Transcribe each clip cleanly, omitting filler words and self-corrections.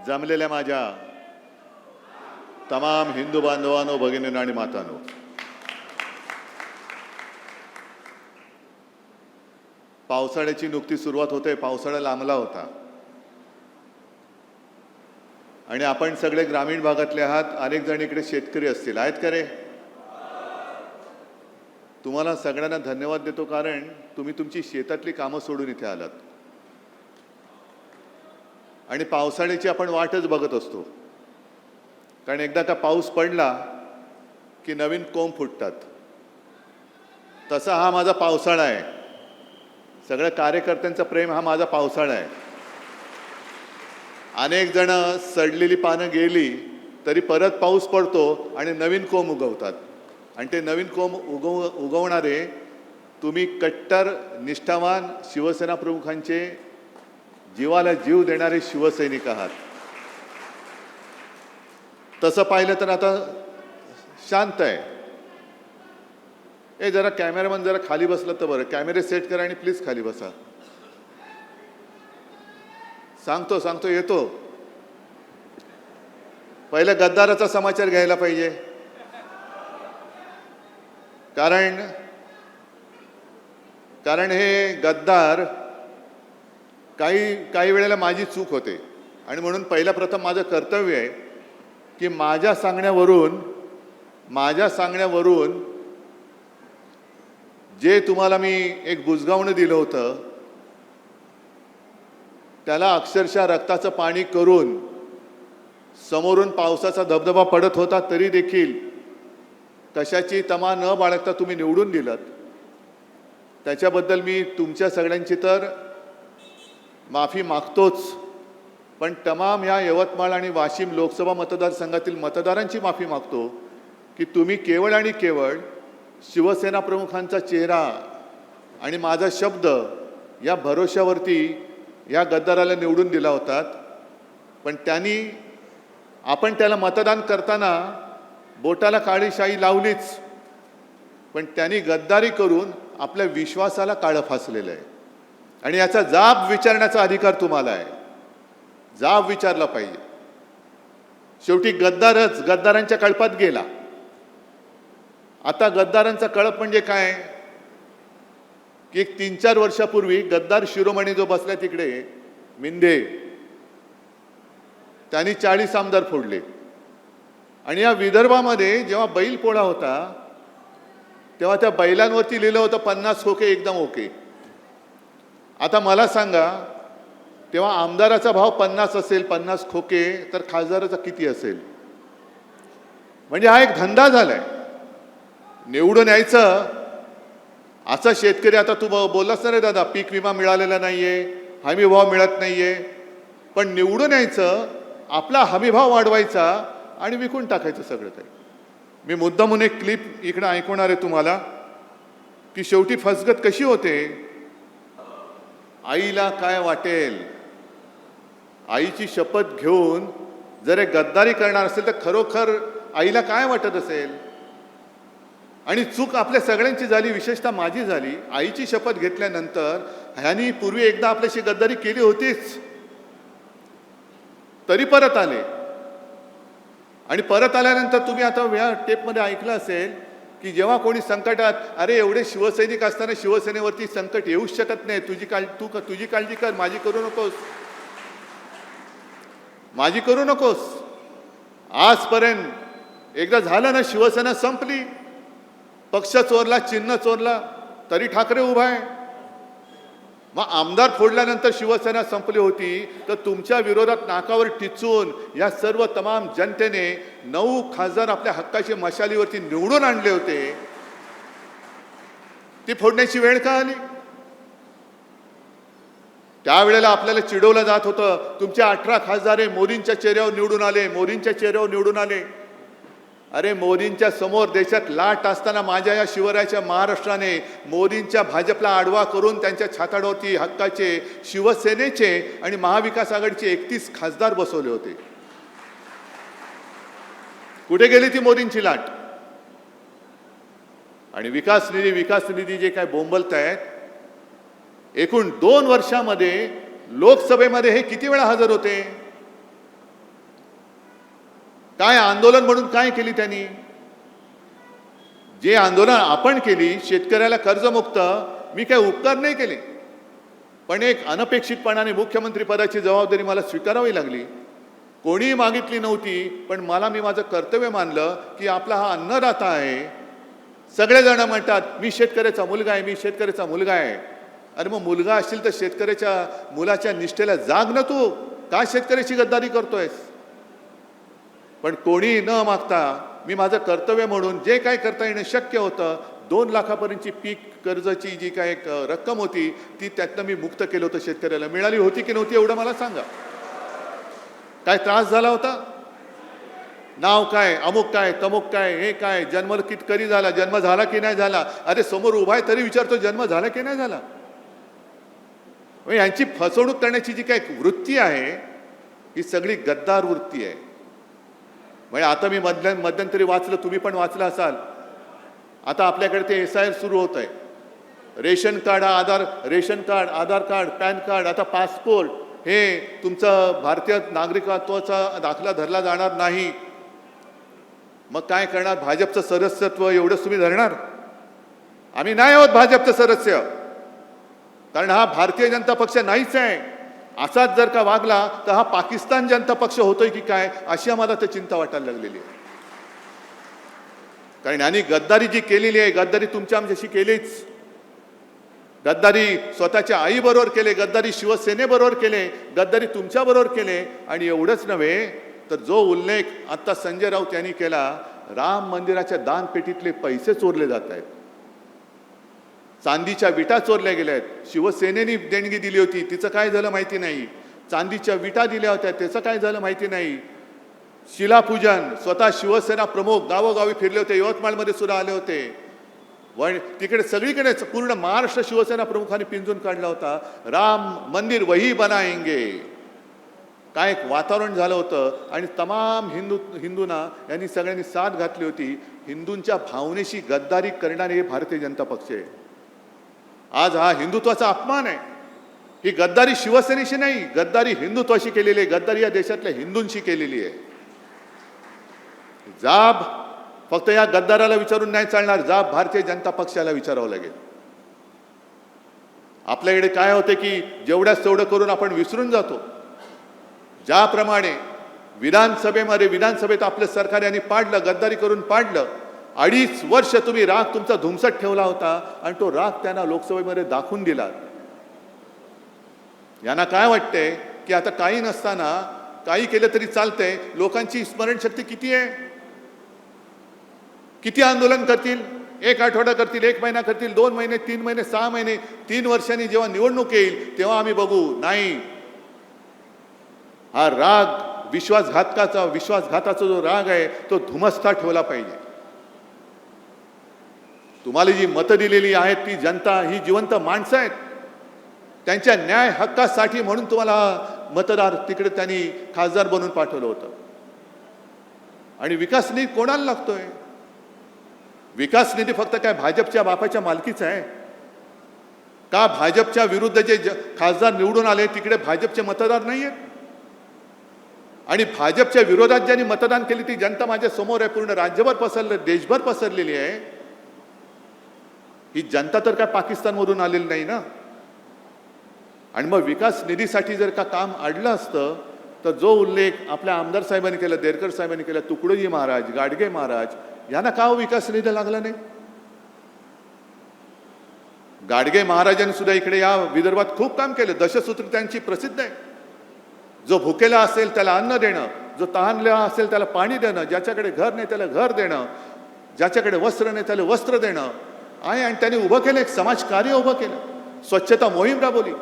जमलेल्या माझ्या तमाम हिंदू बांधवांनो, भगिनींनो आणि मातांनो, पावसाळ्याची नुकती सुरुवात होते. पावसाळा लांबला होता आणि आपण सगळे ग्रामीण भागातले आहात. अनेक जण इकडे शेतकरी असतील, आहेत का रे? तुम्हाला सगळ्यांना धन्यवाद देतो, कारण तुम्ही तुमची शेतातली कामं सोडून इथे आलात आणि पावसाळ्याची आपण वाटच बघत असतो. कारण एकदा का पाऊस पडला की नवीन कोंब फुटतात. तसा हा माझा पावसाळा आहे. सगळ्या कार्यकर्त्यांचा प्रेम हा माझा पावसाळा आहे. अनेक जण सडलेली पानं गेली तरी परत पाऊस पडतो आणि नवीन कोंब उगवतात. आणि ते नवीन कोंब उगवणारे तुम्ही कट्टर निष्ठावान शिवसेना प्रमुखांचे जीवाला जीव देणारे शिवसैनिक आहात. तसं पाहिलं तर आता शांत आहे. जरा कॅमेरामन जरा खाली बसला तर बरं. कॅमेरे सेट करा आणि प्लीज खाली बसा. सांगतो येतो. पहिला गद्दाराचा समाचार घ्यायला पाहिजे, कारण हे गद्दार काही वेळेला माझी चूक होते आणि म्हणून पहिला प्रथम माझं कर्तव्य आहे की माझ्या सांगण्यावरून जे तुम्हाला मी एक बुजगावणं दिलं होतं त्याला अक्षरशः रक्ताचं पाणी करून समोरून पावसाचा धबधबा पडत होता तरी देखील कशाची तमा न बाळगता तुम्ही निवडून दिलात. त्याच्याबद्दल मी तुमच्या सगळ्यांची तर माफी मागतोच, पण तमाम या यवतमाळ आणि वाशिम लोकसभा मतदारसंघातील मतदारांची माफी मागतो की तुम्ही केवळ आणि केवळ शिवसेना प्रमुखांचा चेहरा आणि माझा शब्द या भरोश्यावरती या गद्दाराला निवडून दिला होतात. पण आपण त्याला मतदान करताना बोटाला काळी शाई लावलीच, पण त्यांनी गद्दारी करून आपल्या विश्वासाला काळं फासलेलं आहे. आणि याचा जाब विचारण्याचा अधिकार तुम्हाला आहे. जाब विचारला पाहिजे. शेवटी गद्दारांच्या कळपात गेला. आता गद्दारांचा कळप म्हणजे काय की 3-4 वर्षापूर्वी गद्दार शिरोमणी जो बसला तिकडे मिंदे, त्यांनी 40 आमदार फोडले. आणि या विदर्भामध्ये जेव्हा बैल पोळा होता तेव्हा त्या बैलांवरती लिहिलं होतं 50 खोके एकदम ओके. आता मला सांगा, तेव्हा आमदाराचा भाव 50 असेल, 50 खोके, तर खासदाराचा किती असेल? म्हणजे हा एक धंदा झालाय. निवडून यायचं. असा शेतकरी, आता तू बोललास ना रे दादा, पीक विमा मिळालेला नाहीये, हमी भाव मिळत नाहीये, पण निवडून यायचं, आपला हमी भाव वाढवायचा आणि विकून टाकायचं सगळं काही. मी मुद्दामून एक क्लिप इकडे ऐकवणार आहे तुम्हाला की शेवटी फसगत कशी होते. आईला काय वाटेल? आईची शपथ घेऊन जर गद्दारी करणार असेल तर खरोखर आईला काय वाटत असेल? आणि चूक आपल्या सगळ्यांची झाली, विशेषतः माझी झाली. आईची शपथ घेतल्यानंतर ह्यांनी पूर्वी एकदा आपल्याशी गद्दारी केली होतीच, तरी परत आले. आणि परत आल्यानंतर तुम्ही आता या टेपमध्ये ऐकलं असेल की जेव्हा कोणी संकटात, अरे एवढे शिवसैनिक असताना शिवसेनेवरती संकट येऊच शकत नाही, तुझी काळजी कर, माझी करू नकोस. आजपर्यंत एकदा झालं ना, शिवसेना संपली, पक्ष चोरला, चिन्ह चोरला, तरी ठाकरे उभा आहे. मग आमदार फोडल्यानंतर शिवसेना संपली होती, तर तुमच्या विरोधात नाकावर टिचून या सर्व तमाम जनतेने 9 खासदार आपल्या हक्काची मशालीवरती निवडून आणले होते. ती फोडण्याची वेळ का आली? त्यावेळेला आपल्याला चिडवलं जात होतं, तुमचे 18 खासदार मोदींच्या चेहऱ्यावर निवडून आले. अरे मोदींच्या समोर देशात लाट असताना माझ्या या शिवरायाच्या महाराष्ट्राने मोदींच्या भाजपला आडवा करून त्यांच्या छाताडावरती हक्काचे शिवसेनेचे आणि महाविकास आघाडीचे 31 खासदार बसवले होते. कुठे गेली ती मोदींची लाट? आणि विकास निधी जे काय बोंबलतायत, एकूण 2 वर्षामध्ये लोकसभेमध्ये हे किती वेळा हजर होते? काय आंदोलन म्हणून काय केली त्यांनी? जे आंदोलन आपण केली, शेतकऱ्याला कर्जमुक्त, मी काय उपकार नाही केले, पण एक अनपेक्षितपणाने मुख्यमंत्री पदाची जबाबदारी मला स्वीकारावी लागली. कोणी मागितली नव्हती, पण मी माझं कर्तव्य मानलं की आपला हा अन्नदाता आहे. सगळेजण म्हणतात मी शेतकऱ्याचा मुलगा आहे, मी शेतकऱ्याचा मुलगा आहे. अरे मग मुलगा असेल तर शेतकऱ्याच्या मुलाच्या निष्ठेला जाग ना तू, का शेतकऱ्याची गद्दारी करतोयस? पण कोणी न मागता मी माझं कर्तव्य म्हणून जे काय करता येणं शक्य होतं, 2 लाखापर्यंतची पीक कर्जाची जी काय एक रक्कम होती ती त्यातनं मी मुक्त केलं होतं. शेतकऱ्याला मिळाली होती की नव्हती एवढं मला सांगा. काय त्रास झाला होता? नाव काय, अमुक काय, तमुक काय, हे काय, जन्म कधी झाला, जन्म झाला की नाही झाला? अरे समोर उभा आहे तरी विचारतो जन्म झाला की नाही झाला? यांची फसवणूक करण्याची जी काय वृत्ती आहे ही सगळी गद्दार वृत्ती आहे. म्हणजे आता मी मध्यंतरी वाचलं, तुम्ही पण वाचलं असाल, आता आपल्याकडे ते SIR सुरू होत आहे. रेशन कार्ड, आधार कार्ड, पॅन कार्ड, आता पासपोर्ट, हे तुमचं भारतीय नागरिकत्वाचा दाखला धरला जाणार नाही. मग काय करणार? भाजपचं सदस्यत्व एवढंच तुम्ही धरणार? आम्ही नाही आहोत भाजपचं सदस्य, कारण हा भारतीय जनता पक्ष नाहीच आहे. असाच जर का वागला तर हा पाकिस्तान जनता पक्ष होतोय की काय, अशी आम्हाला तर चिंता वाटायला लागलेली आहे. कारण यांनी गद्दारी जी केलेली आहे, गद्दारी तुमच्या आमच्याशी केलीच. गद्दारी स्वतःच्या आईबरोबर केले, गद्दारी शिवसेनेबरोबर केले, गद्दारी तुमच्याबरोबर केले. आणि एवढंच नव्हे तर जो उल्लेख आता संजय राऊत यांनी केला, राम मंदिराच्या दानपेटीतले पैसे चोरले जात आहेत, चांदीच्या विटा चोरल्या गेल्या आहेत. शिवसेनेने देणगी दिली होती, तिचं काय झालं माहिती नाही. चांदीच्या विटा दिल्या होत्या, त्याचं काय झालं माहिती नाही. शिलापूजन, स्वतः शिवसेना प्रमुख गावोगावी फिरले होते, यवतमाळमध्ये सुद्धा आले होते. तिकडे सगळीकडे पूर्ण महाराष्ट्र शिवसेना प्रमुखांनी पिंजून काढला होता. राम मंदिर वही बनाएंगे, काय एक वातावरण झालं होतं. आणि तमाम हिंदूंना यांनी सगळ्यांनी साथ घातली होती. हिंदूंच्या भावनेशी गद्दारी करणारे हे भारतीय जनता पक्ष आहे. आज हा हिंदुत्वाचा अपमान आहे. ही गद्दारी शिवसेनेशी नाही, गद्दारी हिंदुत्वाशी केलेली आहे, गद्दारी या देशातल्या हिंदूंशी केलेली आहे. जाब फक्त या गद्दाराला विचारून नाही चालणार, जाब भारतीय जनता पक्षाला विचारावं लागेल. आपल्याकडे काय होते की जेवढ्याच तेवढं करून आपण विसरून जातो. ज्याप्रमाणे विधानसभेत आपलं सरकार यांनी पाडलं, गद्दारी करून पाडलं. 2.5 वर्ष तुम्ही राग तुमचा धुमसट ठेवला होता आणि तो राग त्यांना लोकसभेमध्ये दाखवून दिला. यांना काय वाटतंय की आता काही नसताना काही केलं तरी चालतंय. लोकांची स्मरणशक्ती किती आहे? किती आंदोलन करतील? 1 आठवडा करतील, 1 महिना करतील, 2 महिने, 3 महिने, 6 महिने, 3 वर्षांनी जेव्हा निवडणूक येईल तेव्हा आम्ही बघू. नाही, हा राग विश्वासघाताचा जो राग आहे तो धुमसता ठेवला पाहिजे. तुम्हाला जी मतं दिलेली आहेत ती जनता, ही जिवंत माणसं आहेत. त्यांच्या न्याय हक्कासाठी म्हणून तुम्हाला मतदार तिकडे त्यांनी खासदार बनवून पाठवलं होतं. आणि विकास निधी कोणाला लागतोय? विकास निधी फक्त काय भाजपच्या बापाच्या मालकीचा आहे का? भाजपच्या विरुद्ध जे खासदार निवडून आले तिकडे भाजपचे मतदार नाही आहेत. आणि भाजपच्या विरोधात ज्यांनी मतदान केले ती जनता माझ्या समोर आहे. पूर्ण राज्यभर पसरले, देशभर पसरलेली आहे. ही जनता तर काय पाकिस्तानमधून आलेली नाही ना. आणि मग विकास निधीसाठी जर का काम अडलं असतं तर जो उल्लेख आपल्या आमदार साहेबांनी केला, देरकर साहेबांनी केला, तुकडोजी महाराज, गाडगे महाराज, यांना का विकास निधी लागला नाही? गाडगे महाराजांनी सुद्धा इकडे या विदर्भात खूप काम केलं. दशसूत्र त्यांची प्रसिद्ध आहे. जो भुकेला असेल त्याला अन्न देणं, जो तहानलेला असेल त्याला पाणी देणं, ज्याच्याकडे घर नाही त्याला घर देणं, ज्याच्याकडे वस्त्र नाही त्याला वस्त्र देणं आहे. आणि त्यांनी उभं केलं, एक समाजकार्य उभं केलं, स्वच्छता मोहीम राबवली.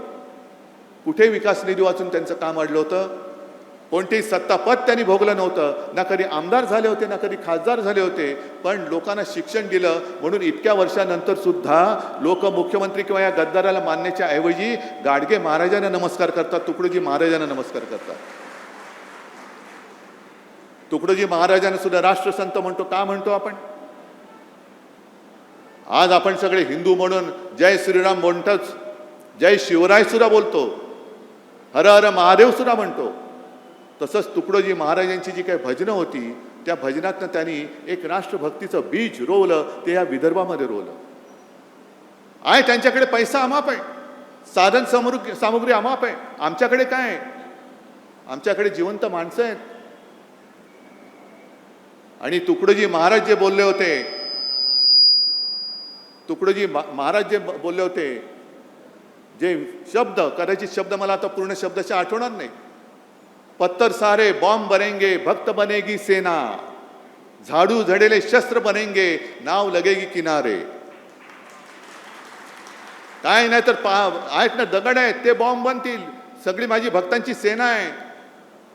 कुठे विकास निधी वाचून त्यांचं काम अडलं होतं? कोणतेही सत्तापद त्यांनी भोगलं नव्हतं. ना कधी आमदार झाले होते, ना कधी खासदार झाले होते. पण लोकांना शिक्षण दिलं म्हणून इतक्या वर्षानंतर सुद्धा लोक मुख्यमंत्री किंवा या गद्दाराला मानण्याच्या ऐवजी गाडगे महाराजांना नमस्कार करतात, तुकडोजी महाराजांना नमस्कार करतात. तुकडोजी महाराजांना सुद्धा राष्ट्रसंत म्हणतो. का म्हणतो आपण? आज आपण सगळे हिंदू म्हणून जय श्रीराम म्हणतोच, जय शिवराय सुद्धा बोलतो, हर हर महादेव सुद्धा म्हणतो. तसंच तुकडोजी महाराजांची जी काही भजनं होती त्या भजनातनं त्यांनी एक राष्ट्रभक्तीचं बीज रोवलं, ते या विदर्भामध्ये रोवलं आहे. त्यांच्याकडे पैसा अमाप आहे, साधन सामुग्री अमाप आहे. आमच्याकडे काय आहे? आमच्याकडे जिवंत माणसं आहेत. आणि तुकडोजी महाराज जे बोलले होते, तुकडोजी महाराज जे बोलले होते, जे शब्द, कदाचित शब्द मला आता पूर्ण शब्दाच्या आठवणार नाही, पत्थर सारे बॉम्ब बनेंगे, भक्त बनेगी सेना, झाडू झडेले शस्त्र बनेंगे, नाव लगेगी किनारे. काय नाही तर आहेत ना, दगड आहेत, ते बॉम्ब बनतील. सगळी माझी भक्तांची सेना आहे,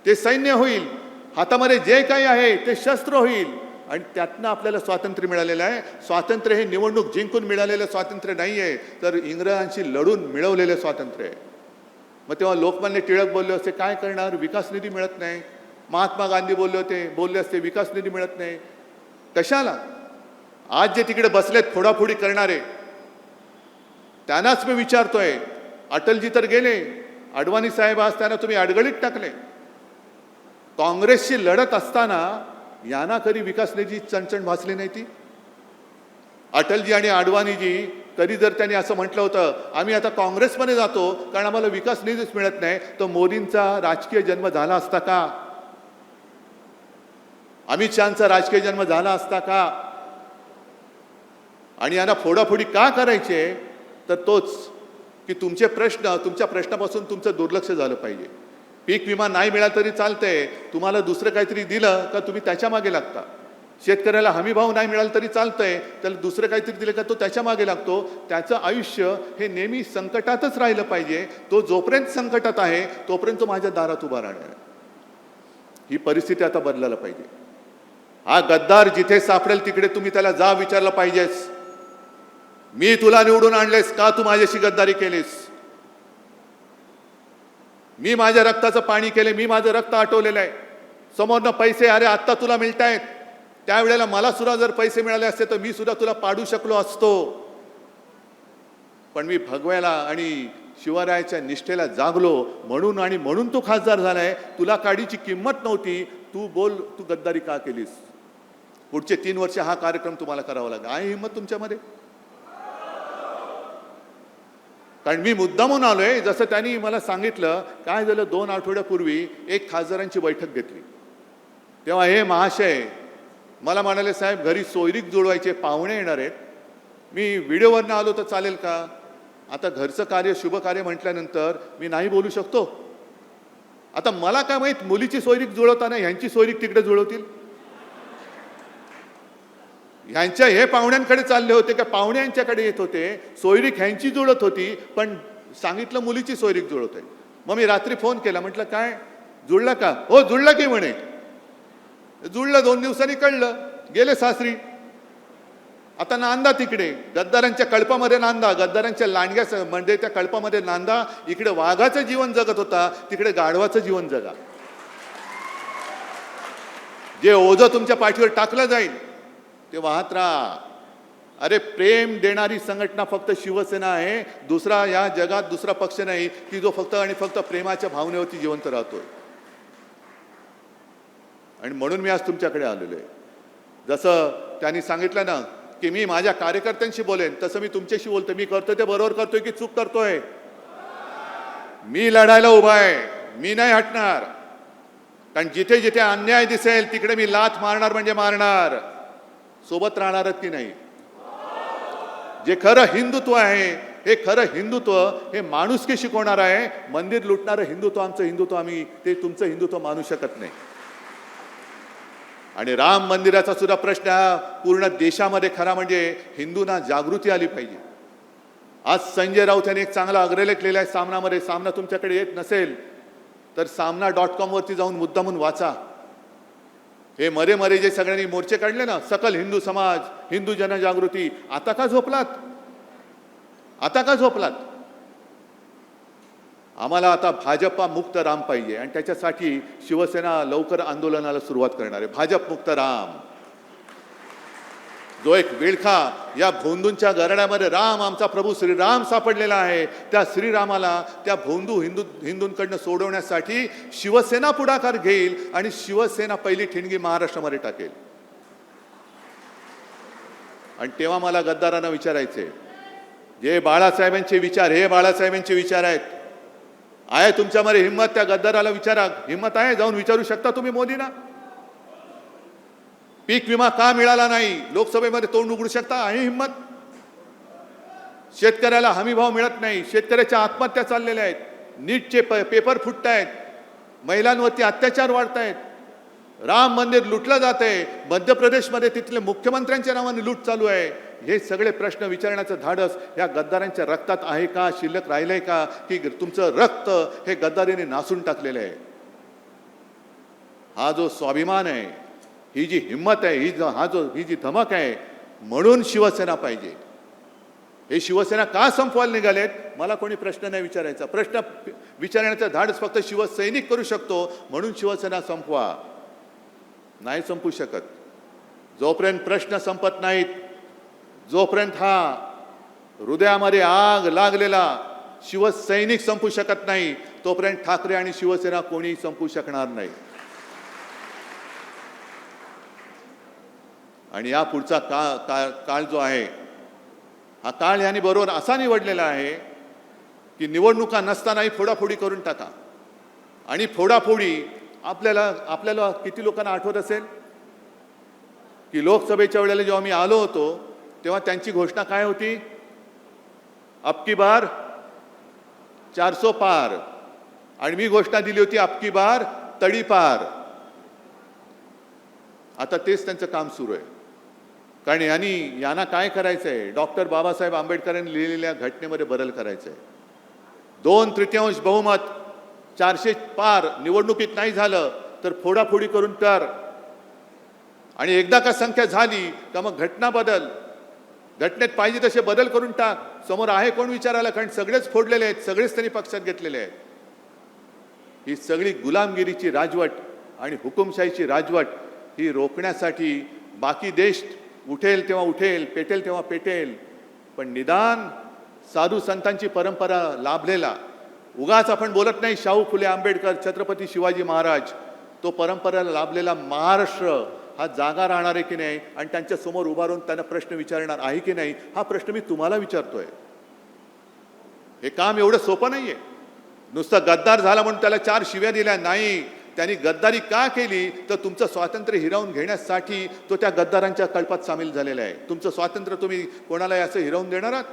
ते सैन्य होईल. हातामध्ये जे काही आहे ते शस्त्र होईल. आणि त्यातनं आपल्याला स्वातंत्र्य मिळालेलं आहे. स्वातंत्र्य हे निवडणूक जिंकून मिळालेलं स्वातंत्र्य नाही आहे, तर इंग्रजांशी लढून मिळवलेलं स्वातंत्र्य आहे. मग तेव्हा लोकमान्य टिळक बोलले असते, काय करणार, विकास निधी मिळत नाही. महात्मा गांधी बोलले असते, विकास निधी मिळत नाही. कशाला? आज जे तिकडे बसलेत फोडाफोडी करणारे, त्यांनाच मी विचारतोय. अटलजी तर गेले, अडवाणी साहेब आज त्यांना तुम्ही अडगळीत टाकले. काँग्रेसशी लढत असताना यांना कधी विकास निधी चणचण भासली नाही ती. अटलजी आणि अडवाणीजी कधी जर त्यांनी असं म्हटलं होतं, आम्ही आता काँग्रेसमध्ये जातो कारण आम्हाला विकास निधीच मिळत नाही, तर मोदींचा राजकीय जन्म झाला असता का? अमित शहाचा राजकीय जन्म झाला असता का? आणि यांना फोडाफोडी का करायचे? तर तोच की तुमचे प्रश्न, तुमच्या प्रश्नापासून तुमचं दुर्लक्ष झालं पाहिजे. पीक विमा नाही मिळाला तरी चालतंय, तुम्हाला दुसरं काहीतरी दिलं का तुम्ही त्याच्या मागे लागता. शेतकऱ्याला हमी भाव नाही मिळाला तरी चालतंय, त्याला दुसरं काहीतरी दिलं का तो त्याच्या मागे लागतो. त्याचं आयुष्य हे नेहमी संकटातच राहिलं पाहिजे. तो जोपर्यंत संकटात आहे तोपर्यंत तो माझ्या दारात उभा राहणार आहे. ही परिस्थिती आता बदलायला पाहिजे. हा गद्दार जिथे सापडेल तिकडे तुम्ही त्याला जा विचारलं पाहिजेस, मी तुला निवडून आणलेस का, तू माझ्याशी गद्दारी केलीस? मी माझ्या रक्ताचं पाणी केले, मी माझं रक्त आटवलेलं आहे. समोरनं पैसे अरे आत्ता तुला मिळतायत, त्यावेळेला मला सुद्धा जर पैसे मिळाले असते तर मी सुद्धा तुला पाडू शकलो असतो. पण मी भगव्याला आणि शिवरायाच्या निष्ठेला जागलो म्हणून, आणि म्हणून तू खासदार झालाय. तुला काडीची किंमत नव्हती, तू बोल तू गद्दारी का केलीस? पुढचे 3 वर्ष हा कार्यक्रम तुम्हाला करावा लागेल. आहे हिंमत तुमच्यामध्ये? कारण मी मुद्दामून आलोय. जसं त्यांनी मला सांगितलं, काय झालं 2 आठवड्यापूर्वी एक खासदारांची बैठक घेतली, तेव्हा हे महाशय मला म्हणाले, साहेब घरी सोयरीक जुळवायचे, पाहुणे येणार आहेत, मी व्हिडिओवरनं आलो तर चालेल का? आता घरचं कार्य शुभ कार्य म्हटल्यानंतर मी नाही बोलू शकतो. आता मला काय माहित, मुलीची सोयरीक जुळवताना ह्यांची सोयरीक तिकडे जुळवतील. ह्यांच्या हे पाहुण्यांकडे चालले होते का पाहुणे यांच्याकडे येत होते? सोयरीक ह्यांची जुळत होती, पण सांगितलं मुलीची सोयरीक जुळत आहे. मग मी रात्री फोन केला, म्हटलं काय जुळला का? हो जुळला की म्हणे. जुळलं, 2 दिवसांनी कळलं, गेले सासरी. आता नांदा तिकडे गद्दारांच्या कळपामध्ये नांदा, गद्दारांच्या लांडग्या म्हणजे त्या कळपामध्ये नांदा. इकडे वाघाचं जीवन जगत होता, तिकडे गाढवाचं जीवन जगा. जे ओझं तुमच्या पाठीवर टाकलं जाईल ते वाहत राहा. अरे प्रेम देणारी संघटना फक्त शिवसेना आहे. दुसरा या जगात दुसरा पक्ष नाही की जो फक्त आणि फक्त प्रेमाच्या भावनेवरती जिवंत राहतोय. आणि म्हणून मी आज तुमच्याकडे आलेलो आहे. जसं त्यांनी सांगितलं ना की मी माझ्या कार्यकर्त्यांशी बोलेन, तसं मी तुमच्याशी बोलतोय. मी करतोय ते बरोबर करतोय की चूक करतोय? मी लढायला उभा आहे, मी नाही हटणार. कारण जिथे जिथे अन्याय दिसेल तिकडे मी लाथ मारणार म्हणजे मारणार. सोबत राहणारच की नाही? जे खरं हिंदुत्व आहे, हे खरं हिंदुत्व हे माणुसकी शिकवणार आहे. मंदिर लुटणारं हिंदुत्व आमचं हिंदुत्व आम्ही ते तुमचं हिंदुत्व मानू शकत नाही. आणि राम मंदिराचा सुद्धा प्रश्न पूर्ण देशामध्ये खरा म्हणजे हिंदूंना जागृती आली पाहिजे. आज संजय राऊत यांनी एक चांगला अग्रलेख लिहिला आहे सामनामध्ये. सामना तुमच्याकडे येत नसेल तर सामना.com वरती जाऊन मुद्दामून वाचा. हे मरे जे सगळ्यांनी मोर्चे काढले ना, सकल हिंदू समाज, हिंदू जनजागृती, आता का झोपलात? आता का झोपलात? आम्हाला आता भाजपा मुक्त राम पाहिजे आणि त्याच्यासाठी शिवसेना लवकर आंदोलनाला सुरुवात करणार आहे. भाजप मुक्त राम. जो एक विळखा या भोंदूंच्या गरड्यामध्ये राम आमचा प्रभू श्रीराम सापडलेला आहे, त्या श्रीरामाला त्या हिंदूंकडनं सोडवण्यासाठी शिवसेना पुढाकार घेईल आणि शिवसेना पहिली ठिणगी महाराष्ट्रामध्ये टाकेल. आणि तेव्हा मला गद्दारांना विचारायचे, जे बाळासाहेबांचे विचार हे बाळासाहेबांचे विचार आहेत, आहे तुमच्यामध्ये हिंमत? त्या गद्दाराला विचारा, हिंमत आहे? जाऊन विचारू शकता तुम्ही मोदींना? पीक विमा का मिळाला नाही लोकसभेमध्ये तोंड उघडू शकता? आहे हिंमत? शेतकऱ्याला हमी भाव मिळत नाही, शेतकऱ्याच्या आत्महत्या चाललेल्या आहेत, नीटचे पेपर फुटत आहेत, महिलांवरती अत्याचार वाढत आहेत, राम मंदिर लुटलं जात आहे, मध्य प्रदेशमध्ये तिथले मुख्यमंत्र्यांच्या नावाने लूट चालू आहे. हे सगळे प्रश्न विचारण्याचं धाडस या गद्दारांच्या रक्तात आहे का, शिल्लक राहिलंय का, की तुमचं रक्त हे गद्दारीने नासून टाकलेलं आहे? हा जो स्वाभिमान आहे, ही जी हिंमत आहे, ही जी धमक आहे, म्हणून शिवसेना पाहिजे. हे शिवसेना का संपवायला निघालेत? मला कोणी प्रश्न नाही विचारायचा. प्रश्न विचारण्याचं धाडस फक्त शिवसैनिक करू शकतो, म्हणून शिवसेना संपवा. नाही संपू शकत. जोपर्यंत प्रश्न संपत नाहीत, जोपर्यंत हा हृदयामध्ये आग लागलेला शिवसैनिक संपू शकत नाही, तोपर्यंत ठाकरे आणि शिवसेना कोणी संपू शकणार नाही. आणि या पुढचा काळ जो आहे, हा काळ यांनी बरोबर असा निवडलेला आहे की निवडणुका नसतानाही फोडाफोडी करून टाका. आणि फोडाफोडी आपल्याला किती लोकांना आठवत असेल की लोकसभेच्या वेळेला जेव्हा मी आलो होतो तेव्हा त्यांची घोषणा काय होती? अब की बार 400 पार. आणि मी घोषणा दिली होती अब की बार तडीपार. आता तेच त्यांचं काम सुरू आहे. कारण यांना काय करायचंय? डॉक्टर बाबासाहेब आंबेडकरांनी लिहिलेल्या घटनेमध्ये बदल करायचंय. 2/3 बहुमत 400 पार निवडणुकीत नाही झालं तर फोडाफोडी करून कर. आणि एकदा का संख्या झाली का मग घटना बदल, घटनेत पाहिजे तसे बदल करून टाक. समोर आहे कोण विचारायला? कारण सगळेच फोडलेले आहेत, सगळेच त्यांनी पक्षात घेतलेले आहेत. ही सगळी गुलामगिरीची राजवट आणि हुकुमशाहीची राजवट ही रोखण्यासाठी बाकी देश उठेल तेव्हा उठेल, पेटेल तेव्हा पेटेल, पण निदान साधू संतांची परंपरा लाभलेला, उगाच आपण बोलत नाही शाहू फुले आंबेडकर, छत्रपती शिवाजी महाराज, तो परंपरेला लाभलेला महाराष्ट्र हा जागा राहणार आहे की नाही आणि त्यांच्या समोर उभा राहून त्यांना प्रश्न विचारणार आहे की नाही, हा प्रश्न मी तुम्हाला विचारतोय. हे काम एवढं सोपं नाहीये. नुसतं गद्दार झाला म्हणून त्याला 4 शिव्या दिल्या नाही. त्यांनी गद्दारी का केली? तर तुमचं स्वातंत्र्य हिरावून घेण्यासाठी तो त्या गद्दारांच्या कळपात सामील झालेला आहे. तुमचं स्वातंत्र्य तुम्ही कोणाला असं हिरावून देणार आहात?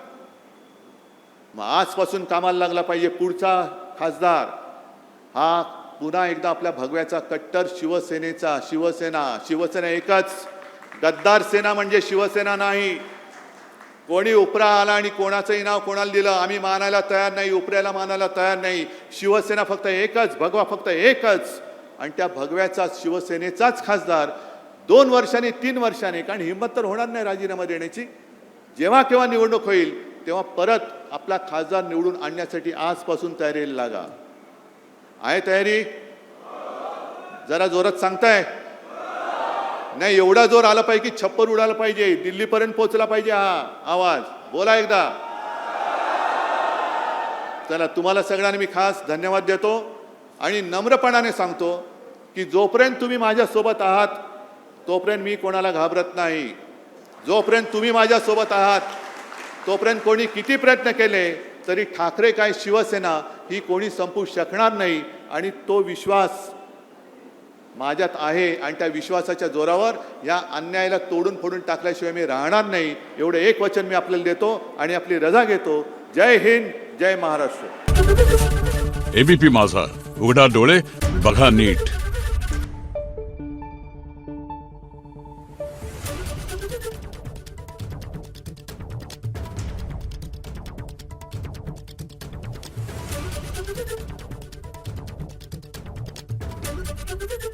मग आजपासून कामाला लागला पाहिजे पुढचा खासदार हा पुन्हा एकदा आपल्या भगव्याचा कट्टर शिवसेना एकच. गद्दार सेना म्हणजे शिवसेना नाही. कोणी उपरा आला आणि कोणाचंही नाव कोणाला दिलं आम्ही मानायला तयार नाही, उपऱ्याला मानायला तयार नाही. शिवसेना फक्त एकच, भगवा फक्त एकच. आणि त्या भगव्याचा शिवसेनेचाच खासदार 2 वर्षांनी 3 वर्षांनी, कारण हिंमत तर होणार नाही राजीनामा देण्याची, जेव्हा केव्हा निवडणूक होईल तेव्हा परत आपला खासदार निवडून आणण्यासाठी आजपासून तयारीला लागा. आहे तयारी? जरा जोरात सांगताय? नाही, एवढा जोर आला पाहिजे की छप्पर उडाला पाहिजे, दिल्लीपर्यंत पोहोचला पाहिजे हा आवाज. बोला एकदा. चला, तुम्हाला सगळ्यांना मी खास धन्यवाद देतो आणि नम्रपणाने सांगतो की जोपर्यंत तुम्ही माझ्यासोबत आहात तोपर्यंत मी कोणाला घाबरत नाही. जोपर्यंत तुम्ही माझ्यासोबत आहात तोपर्यंत कोणी किती प्रयत्न केले तरी ठाकरे काय शिवसेना ही कोणी संपू शकणार नाही. आणि तो विश्वास माझ्यात आहे आणि त्या विश्वासाच्या जोरावर या अन्यायाला तोडून फोडून टाकल्याशिवाय मी राहणार नाही. एवढं एक वचन मी आपल्याला देतो आणि आपली रजा घेतो. जय हिंद, जय महाराष्ट्र. एबीपी माझा, उघडा डोळे बघा नीट. Thank you.